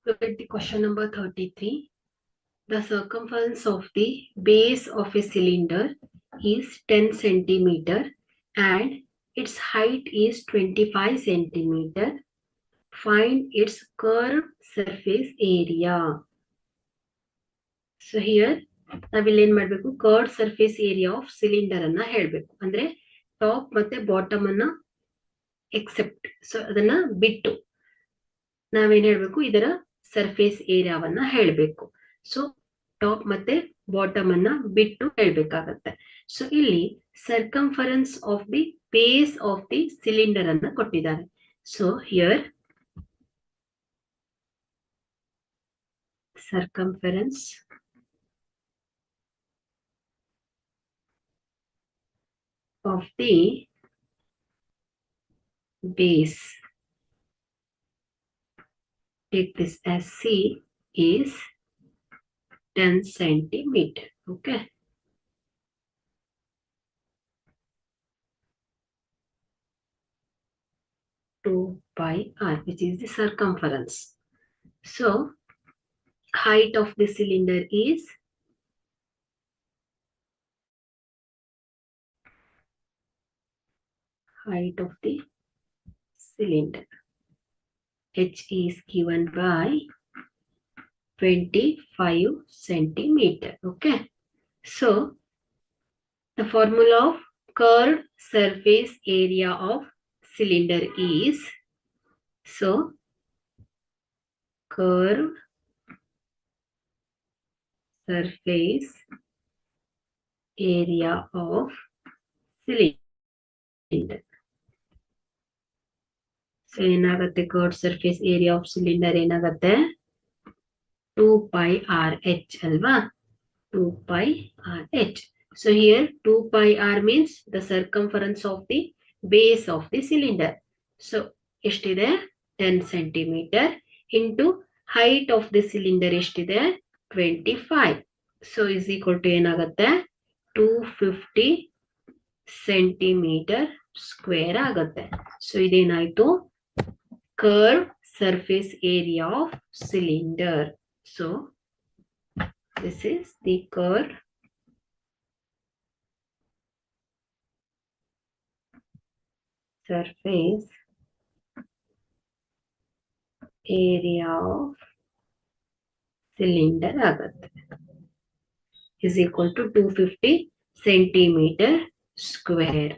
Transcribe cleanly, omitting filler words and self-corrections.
Look at the question number 33. The circumference of the base of a cylinder is 10 centimeter and its height is 25 centimeter. Find its curved surface area. So here ನಾವಿಲ್ಲಿ ಏನ್ ಮಾಡ್ಬೇಕು, curved surface area of cylinder ಅನ್ನ ಹೇಳ್ಬೇಕು. ಅಂದ್ರೆ top ಮತ್ತೆ bottom ಅನ್ನ accept, so ಅದನ್ನ ಬಿಟ್ಟು ನಾವೇನ್ ಹೇಳ್ಬೇಕು, ಇದರ ಸರ್ಫೇಸ್ ಏರಿಯಾವನ್ನ ಹೇಳ್ಬೇಕು. ಸೊ ಟಾಪ್ ಮತ್ತೆ ಬಾಟಮ್ ಅನ್ನ ಬಿಟ್ಟು ಹೇಳ್ಬೇಕಾಗತ್ತೆ. ಸೊ ಇಲ್ಲಿ circumference of the base of the cylinder ಅನ್ನ ಕೊಟ್ಟಿದ್ದಾರೆ. So here circumference of the base, take this as C, is 10 centimeter. Okay. pi r, which is the circumference. So height of the cylinder is height of the cylinder. H is given by 25 centimeter. Okay. So the formula of curved surface area of cylinder is, so curved surface area of cylinder. So ಏನಾಗುತ್ತೆ, curved surface area of cylinder ಏನಾಗುತ್ತೆ, 2 pi r h ಅಲ್ವಾ, 2 pi r h. So here 2 pi r means the circumference of the base of the cylinder. So ಎಷ್ಟಿದೆ, 10 centimeter into height of the cylinder ಎಷ್ಟಿದೆ, 25. So is equal to ಏನಾಗುತ್ತೆ, 250 centimeter square ಆಗುತ್ತೆ. So ಇದೇನಾಯ್ತು, curved surface area of cylinder. So this is the curved surface area of cylinder ಆಗುತ್ತೆ, is equal to 250 centimeter square.